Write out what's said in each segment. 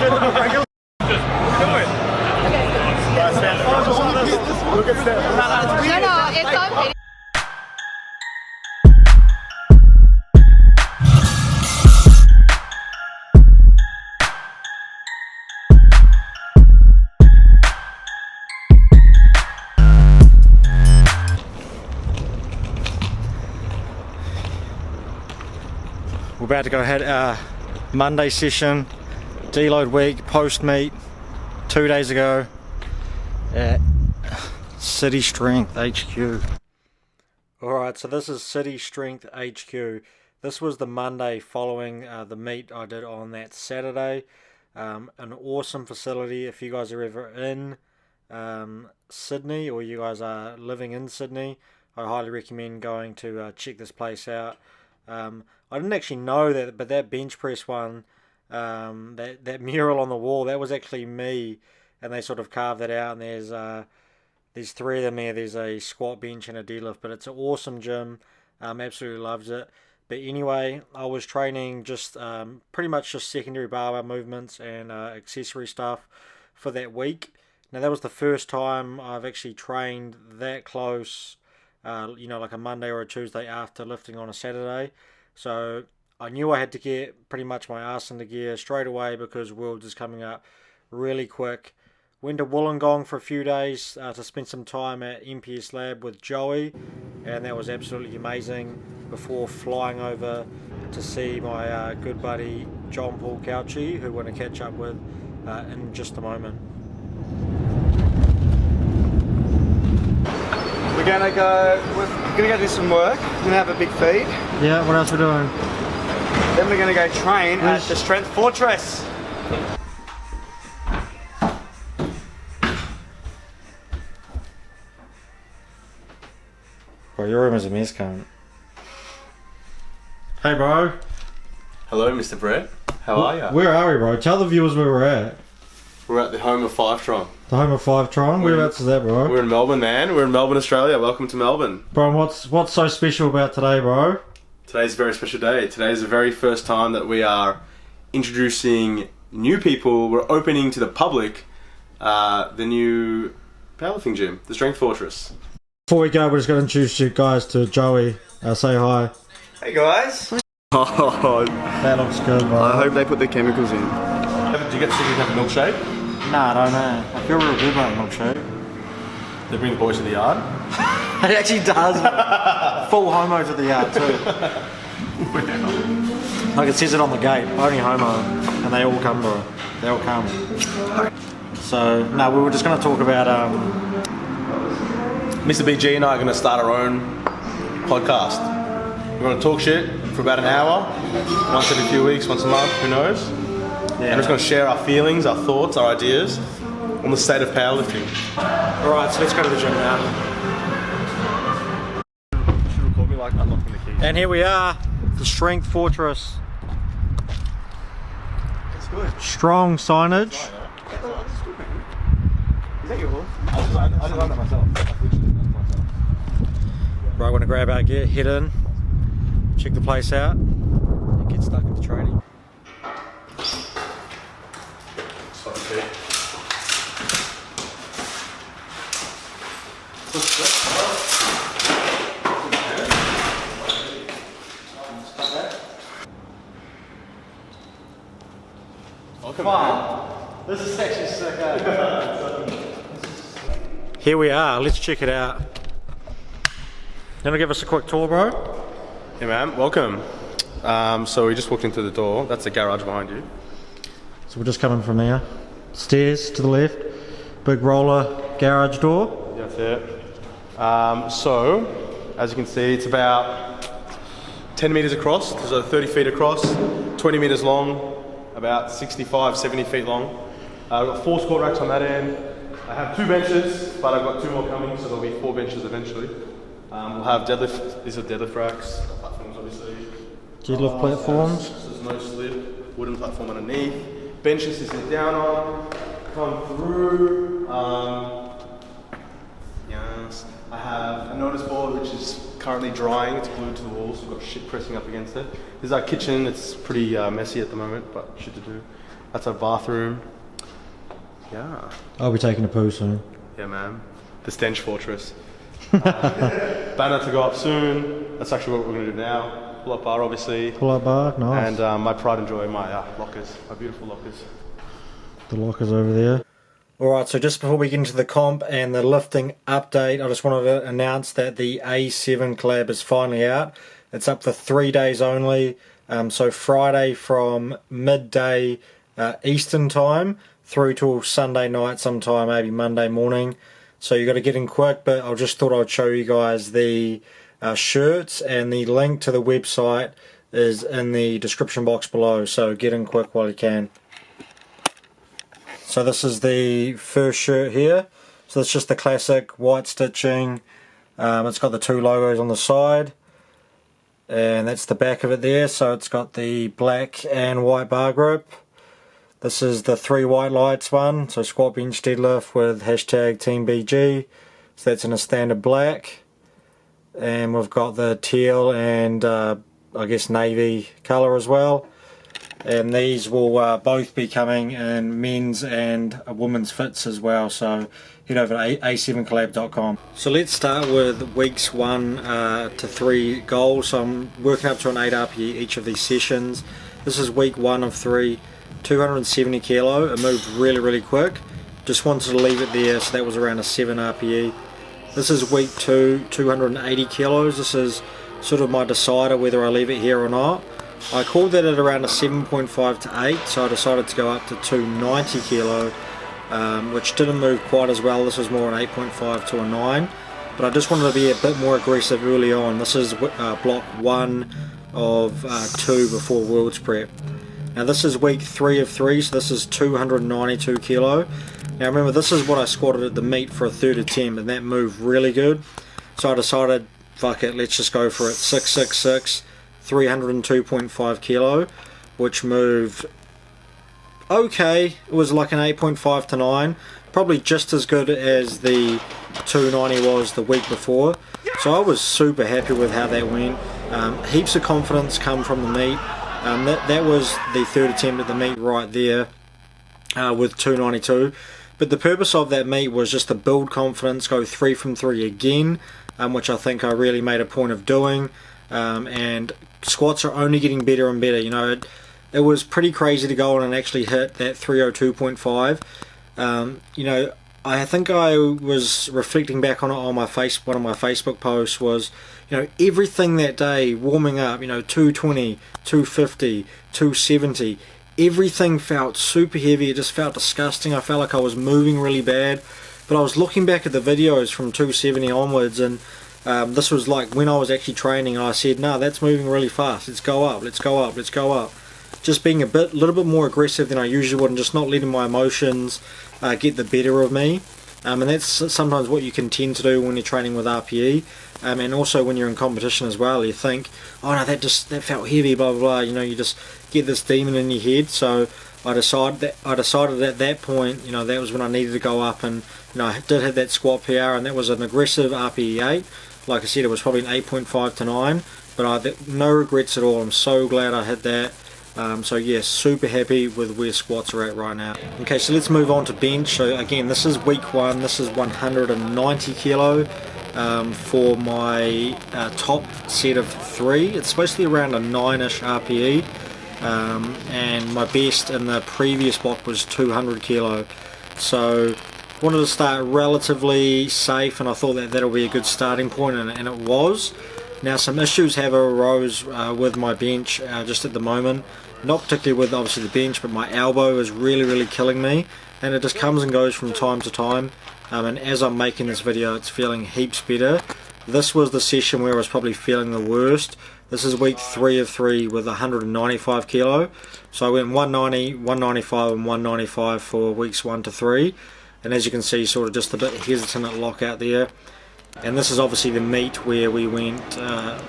Look at that. No, it's okay. We're about to go ahead our Monday session, deload week, post meet, 2 days ago at City Strength HQ. Alright, so this is City Strength HQ. This was the Monday following the meet I did on that Saturday. An awesome facility. If you guys are ever in Sydney, or you guys are living in Sydney, I highly recommend going to check this place out. I didn't actually know that, but that bench press one, that mural on the wall, that was actually me, and they sort of carved that out, and there's three of them there. There's a squat, bench, and a deadlift, but it's an awesome gym. Absolutely loves it. But anyway, I was training just pretty much just secondary barbell movements and accessory stuff for that week. Now that was the first time I've actually trained that close, like a Monday or a Tuesday after lifting on a Saturday. So I knew I had to get pretty much my ass into gear straight away because Worlds is coming up really quick. Went to Wollongong for a few days to spend some time at MPS Lab with Joey, and that was absolutely amazing before flying over to see my good buddy John Paul Couchy, who we're going to catch up with in just a moment. We're gonna go do some work. We're gonna have a big feed. Yeah, what else are we doing? Then we're gonna go train at the Strength Fortress. Bro, your room is a mess, cunt. Hey, bro. Hello, Mr. Brett. How are you? Where are we, bro? Tell the viewers where we're at. We're at the home of Fivetron. The home of Fivetron? Whereabouts is that, bro? We're in Melbourne, man. We're in Melbourne, Australia. Welcome to Melbourne. Bro, what's so special about today, bro? Today's a very special day. Today is the very first time that we are introducing new people. We're opening to the public the new powerlifting gym, the Strength Fortress. Before we go, we're just going to introduce you guys to Joey. Say hi. Hey guys. Oh, That looks good, bro. I hope they put the chemicals in. did you get to have a milkshake? Nah, I don't know. I feel real good about milkshake. They bring the boys to the yard? It actually does. Full homo to the yard too. Like it says it on the gate, only homo, and they all come, bro. They all come. So, no, we were just going to talk about Mr. BG and I are going to start our own podcast. We're going to talk shit for about an hour, once every few weeks, once a month, who knows? Yeah. And we're just going to share our feelings, our thoughts, our ideas on the state of powerlifting. Alright, so let's go to the gym now. Should record me like unlocking the keys. And here we are, the Strength Fortress. It's good. Strong signage. Is that yours? I designed that myself. Right, we're going to grab our gear, head in, check the place out, and get stuck into training. This is actually sick. Here we are, let's check it out. You want to give us a quick tour, bro? Hey man, welcome. So we just walked into the door. That's the garage behind you. So we're just coming from there. Stairs to the left, big roller garage door. That's it. So, as you can see, it's about 10 meters across, so 30 feet across, 20 meters long, about 65, 70 feet long. I've got 4 squat racks on that end. I have 2 benches, but I've got 2 more coming, so there'll be 4 benches eventually. We'll have deadlift, these are deadlift racks, platforms obviously. Deadlift platforms. So there's no slip, wooden platform underneath. Benches to sit down on, come through. Yes. I have a notice board which is currently drying, it's glued to the wall, so we've got shit pressing up against it. This is our kitchen, it's pretty messy at the moment, but shit to do. That's our bathroom. Yeah. I'll be taking a poo soon. Yeah, man. The stench fortress. Banner to go up soon. That's actually what we're going to do now. Pull-up bar, obviously. Pull-up bar, nice. And my pride and joy, my lockers, my beautiful lockers. The lockers over there. Alright, so just before we get into the comp and the lifting update, I just wanted to announce that the A7 collab is finally out. It's up for 3 days only. So Friday from midday Eastern time through till Sunday night sometime, maybe Monday morning. So you got to get in quick, but I just thought I'd show you guys the shirts, and the link to the website is in the description box below, so get in quick while you can. So this is the first shirt here. So it's just the classic white stitching. It's got the two logos on the side, and that's the back of it there. So it's got the black and white bar grip. This is the 3 white lights one, so squat, bench, deadlift with hashtag TeamBG. So that's in a standard black. And we've got the teal and I guess navy colour as well. And these will both be coming in men's and women's fits as well. So head over to a7collab.com. So let's start with weeks 1 to 3 goals. So I'm working up to an 8 RPE each of these sessions. This is week 1 of 3. 270 kilo. It moved really quick. Just wanted to leave it there, so that was around a 7 RPE. This is week 2, 280 kilos. This is sort of my decider whether I leave it here or not. I called that at around a 7.5 to 8, so I decided to go up to 290 kilo, which didn't move quite as well. This was more an 8.5 to a 9, but I just wanted to be a bit more aggressive early on. This is block 1 of 2 before Worlds Prep. Now this is week 3 of 3, so this is 292 kilo. Now remember, this is what I squatted at the meet for a third attempt, and that moved really good. So I decided, fuck it, let's just go for it. 666, 302.5 kilo, which moved okay. It was like an 8.5 to 9, probably just as good as the 290 was the week before. So I was super happy with how that went. Heaps of confidence come from the meet. That was the third attempt at the meet right there with 292. But the purpose of that meet was just to build confidence, go 3 from 3 again, which I think I really made a point of doing. And squats are only getting better and better. You know, it was pretty crazy to go on and actually hit that 302.5. You know, I think I was reflecting back on it on my one of my Facebook posts was, you know, everything that day warming up, you know, 220, 250, 270, everything felt super heavy. It just felt disgusting. I felt like I was moving really bad. But I was looking back at the videos from 270 onwards, and this was like when I was actually training, and I said, no, that's moving really fast. Let's go up, let's go up, let's go up. Just being a little bit more aggressive than I usually would, and just not letting my emotions get the better of me. And that's sometimes what you can tend to do when you're training with RPE, and also when you're in competition as well. You think, oh no, that felt heavy, blah blah blah. You know, you just get this demon in your head. So I decided at that point, you know, that was when I needed to go up, and you know, I did hit that squat PR, and that was an aggressive RPE 8. Like I said, it was probably an 8.5 to 9, but no regrets at all. I'm so glad I hit that. So yeah, super happy with where squats are at right now. Okay, so let's move on to bench. So again, this is week 1. This is 190 kilo for my top set of 3. It's supposed to be around a 9-ish RPE, and my best in the previous block was 200 kilo. So wanted to start relatively safe, and I thought that'll be a good starting point, and it was. Now some issues have arose with my bench just at the moment. Not particularly with obviously the bench, but my elbow is really killing me, and it just comes and goes from time to time. And as I'm making this video, it's feeling heaps better. This was the session where I was probably feeling the worst. This is week 3 of 3 with 195 kilo. So I went 190, 195 and 195 for weeks 1 to 3. And as you can see, sort of just a bit hesitant at lockout there. And this is obviously the meet where we went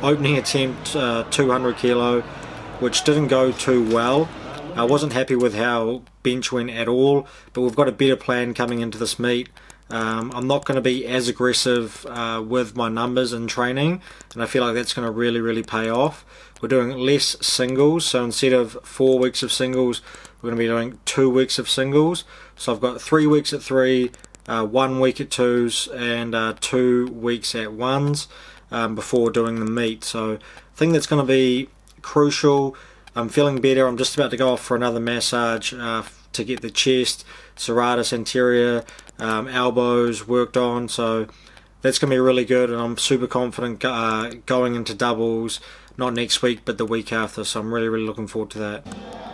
opening attempt 200 kilo, which didn't go too well. I wasn't happy with how bench went at all, but we've got a better plan coming into this meet. I'm not going to be as aggressive with my numbers in training, and I feel like that's going to really pay off. we're doing less singles, so instead of 4 weeks of singles, we're going to be doing 2 weeks of singles. So I've got 3 weeks at 3, 1 week at 2s, and 2 weeks at 1s before doing the meet. So I think that's going to be crucial. I'm feeling better. I'm just about to go off for another massage to get the chest, serratus anterior, elbows worked on, so that's going to be really good, and I'm super confident going into doubles, not next week but the week after, so I'm really looking forward to that.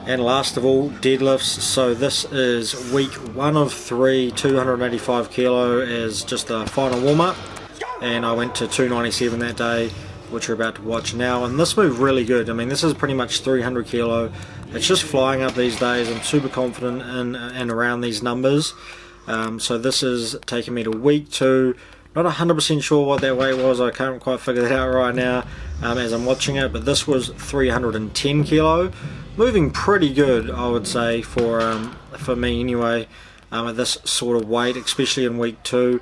And last of all, deadlifts. So this is week 1 of 3, 285 kilo as just a final warm-up, and I went to 297 that day, which we're about to watch now, and this moved really good. I mean, this is pretty much 300 kilo. It's just flying up these days. I'm super confident in and around these numbers. So this is taking me to week 2. Not 100% sure what that weight was. I can't quite figure that out right now as I'm watching it, but this was 310 kilo. Moving pretty good, I would say, for me anyway, at this sort of weight, especially in week 2.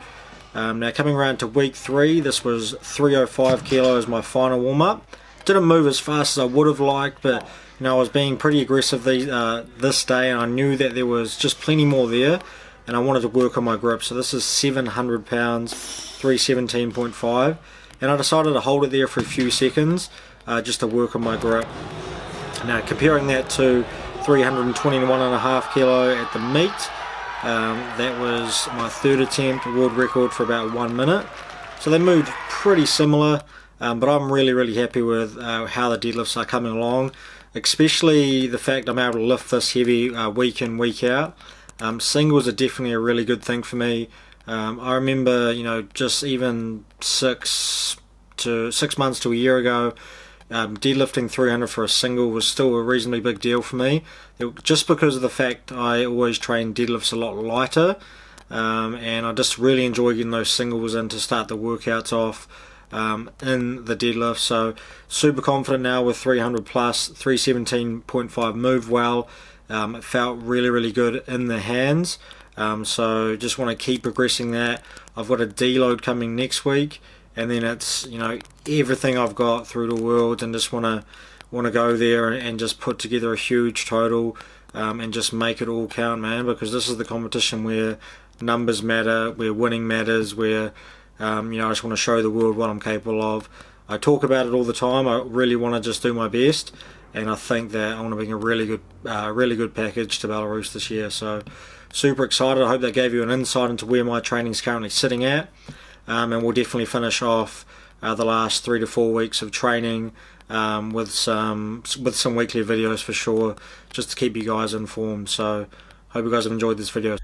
Now coming around to week 3, this was 305 kilo as my final warm-up. Didn't move as fast as I would have liked, but you know, I was being pretty aggressive this day, and I knew that there was just plenty more there, and I wanted to work on my grip. So this is 700 pounds, 317.5, and I decided to hold it there for a few seconds just to work on my grip. Now comparing that to 321.5 kilo at the meet, that was my 3rd attempt, world record for about 1 minute. So they moved pretty similar, but I'm really happy with how the deadlifts are coming along, especially the fact I'm able to lift this heavy week in, week out. Singles are definitely a really good thing for me. I remember, you know, just even 6 months to a year ago, deadlifting 300 for a single was still a reasonably big deal for me, just because of the fact I always train deadlifts a lot lighter, and I just really enjoy getting those singles in to start the workouts off in the deadlift. So super confident now with 300 plus, 317.5 moved well. It felt really good in the hands, so just want to keep progressing that. I've got a deload coming next week, and then it's, you know, everything I've got through the world, and just want to go there and just put together a huge total, and just make it all count, man, because this is the competition where numbers matter, where winning matters, where you know, I just want to show the world what I'm capable of. I talk about it all the time. I really want to just do my best, and I think that I want to bring a really good package to Belarus this year. So super excited. I hope that gave you an insight into where my training is currently sitting at. And we'll definitely finish off the last 3 to 4 weeks of training with some weekly videos for sure, just to keep you guys informed. So hope you guys have enjoyed this video.